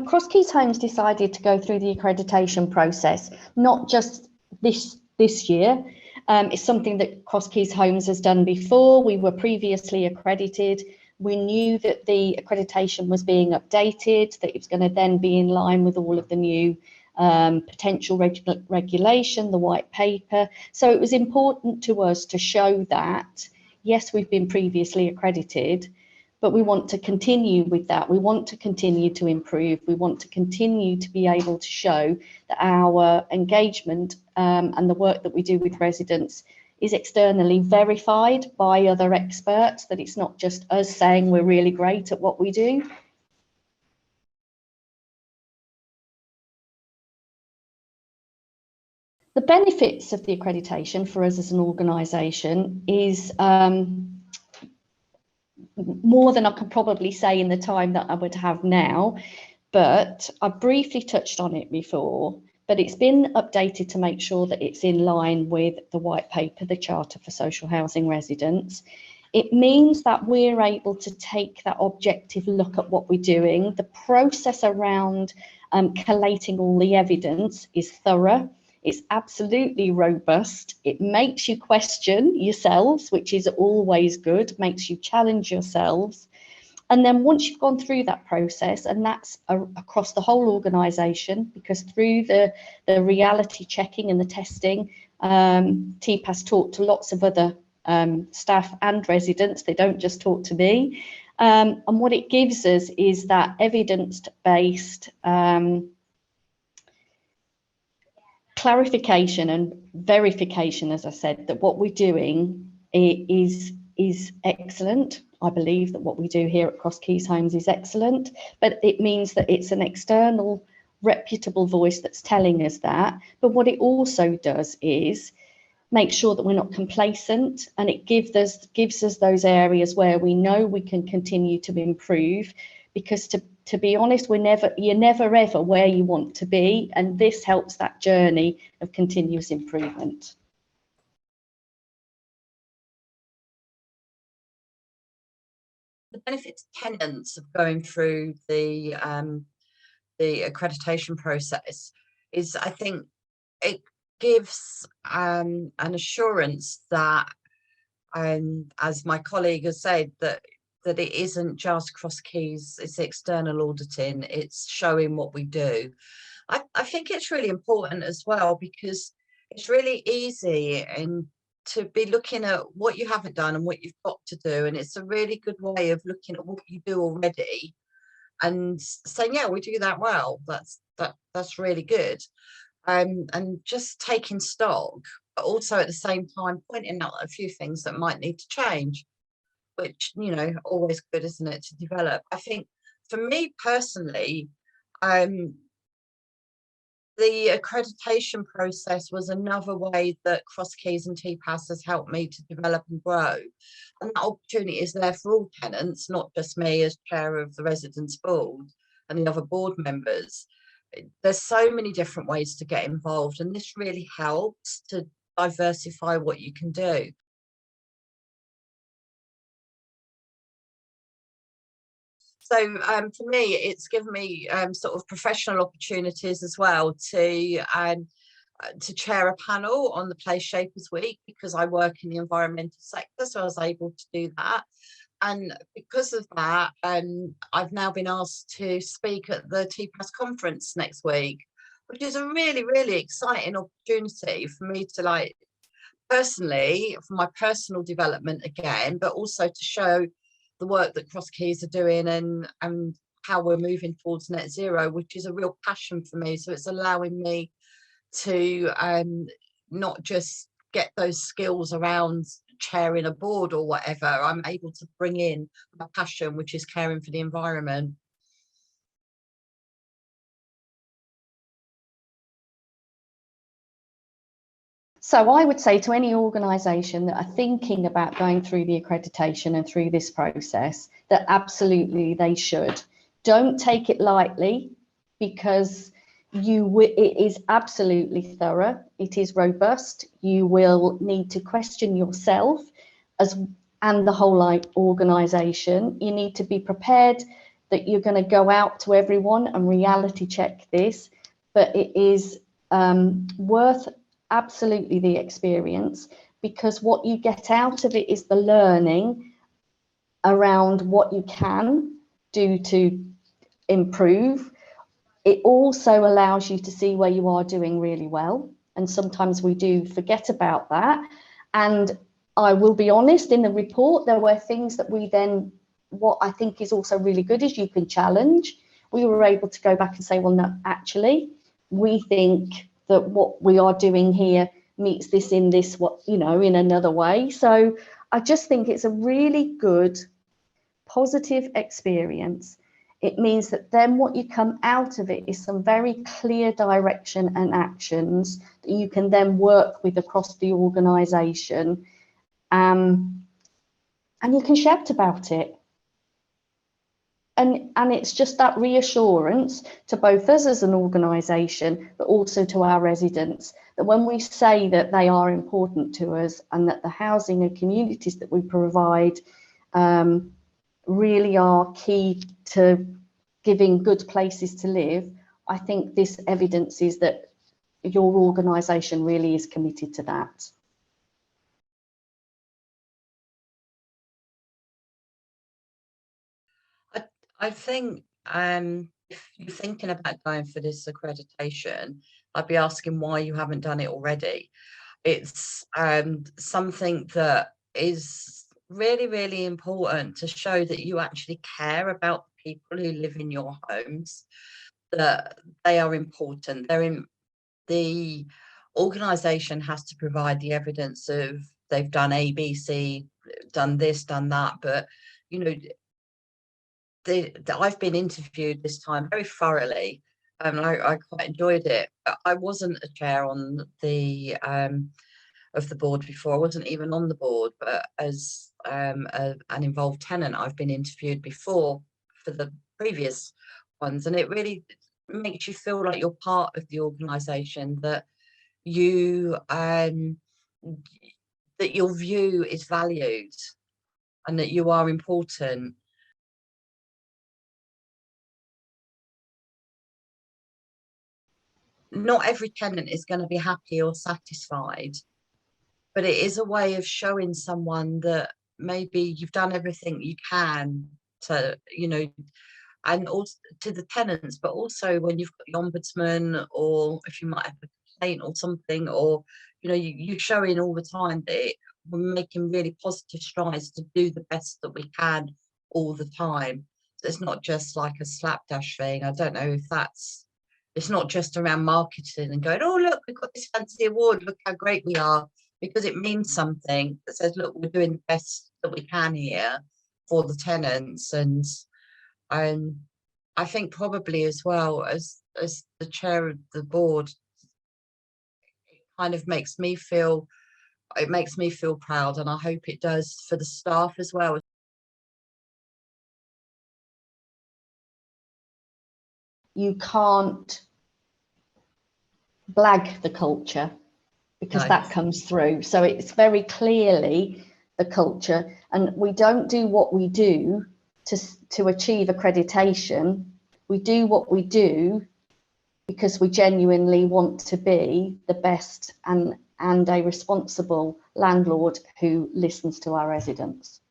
Cross Keys Homes decided to go through the accreditation process, not just this year. It's something that Cross Keys Homes has done before. We were previously accredited. We knew that the accreditation was being updated, that it was going to then be in line with all of the new potential regulation, the white paper. So it was important to us to show that, yes, we've been previously accredited, but we want to continue with that. We want to continue to improve. We want to continue to be able to show that our engagement and the work that we do with residents is externally verified by other experts, that it's not just us saying we're really great at what we do. The benefits of the accreditation for us as an organisation is more than I can probably say in the time that I would have now, but I briefly touched on it before, but it's been updated to make sure that it's in line with the white paper, the Charter for Social Housing Residents. It means that we're able to take that objective look at what we're doing. The process around collating all the evidence is thorough. It's absolutely robust. It makes you question yourselves, which is always good, makes you challenge yourselves. And then once you've gone through that process, and that's across the whole organisation, because through the reality checking and the testing, Tpas talk to lots of other staff and residents. They don't just talk to me. And what it gives us is that evidence-based clarification and verification, as I said, that what we're doing is excellent. I believe that what we do here at Cross Keys Homes is excellent, but it means that it's an external, reputable voice that's telling us that. But what it also does is make sure that we're not complacent, and it gives us those areas where we know we can continue to improve, because to be honest, you're never ever where you want to be, and this helps that journey of continuous improvement. The benefit to tenants of going through the accreditation process is, I think, it gives an assurance that, as my colleague has said, that it isn't just Cross Keys, it's external auditing, it's showing what we do. I think it's really important as well, because it's really easy to be looking at what you haven't done and what you've got to do, and it's a really good way of looking at what you do already and saying, yeah, we do that well, that's really good, and just taking stock, but also at the same time pointing out a few things that might need to change, which, you know, always good, isn't it, to develop. I think for me personally, the accreditation process was another way that Cross Keys and Tpas has helped me to develop and grow. And that opportunity is there for all tenants, not just me as chair of the residents board and the other board members. There's so many different ways to get involved, and this really helps to diversify what you can do. So for me, it's given me sort of professional opportunities as well to chair a panel on the Place Shapers Week, because I work in the environmental sector, so I was able to do that. And because of that, I've now been asked to speak at the Tpas conference next week, which is a really, really exciting opportunity for me to, like, personally, for my personal development again, but also to show the work that Cross Keys are doing and how we're moving towards net zero, which is a real passion for me. So it's allowing me to not just get those skills around chairing a board or whatever. I'm able to bring in my passion, which is caring for the environment. So I would say to any organisation that are thinking about going through the accreditation and through this process, that absolutely they should. Don't take it lightly, because it is absolutely thorough. It is robust. You will need to question yourself and the whole organisation. You need to be prepared that you're going to go out to everyone and reality check this, but it is worth absolutely the experience, because what you get out of it is the learning around what you can do to improve. It also allows you to see where you are doing really well, and sometimes we do forget about that. And I will be honest, in the report there were things that we then, what I think is also really good is you can challenge. We were able to go back and say, well, no, actually we think that what we are doing here meets this in this, what, you know, in another way. So I just think it's a really good positive experience. It means that then what you come out of it is some very clear direction and actions that you can then work with across the organisation, and you can shout about it. And it's just that reassurance to both us as an organisation, but also to our residents, that when we say that they are important to us and that the housing and communities that we provide really are key to giving good places to live, I think this evidence is that your organisation really is committed to that. I think if you're thinking about going for this accreditation, I'd be asking why you haven't done it already. It's something that is really, really important to show that you actually care about the people who live in your homes, that they are important. The organisation has to provide the evidence of they've done A, B, C, done this, done that, but you know, I've been interviewed this time very thoroughly, and I quite enjoyed it. I wasn't a chair on the of the board before. I wasn't even on the board, but as an involved tenant, I've been interviewed before for the previous ones, and it really makes you feel like you're part of the organisation, that you that your view is valued and that you are important. Not every tenant is going to be happy or satisfied, but it is a way of showing someone that maybe you've done everything you can to, you know, and also to the tenants, but also when you've got the ombudsman, or if you might have a complaint or something, or, you know, you're showing all the time that we're making really positive strides to do the best that we can all the time. So it's not just like a slapdash thing. I don't know if that's, it's not just around marketing and going, oh, look, we've got this fancy award, look how great we are, because it means something that says, look, we're doing the best that we can here for the tenants. And I think probably as well as the chair of the board, it kind of makes me feel, it makes me feel proud, and I hope it does for the staff as well. You can't blag the culture, because No. that comes through. So it's very clearly the culture, and we don't do what we do to achieve accreditation. We do what we do because we genuinely want to be the best and a responsible landlord who listens to our residents.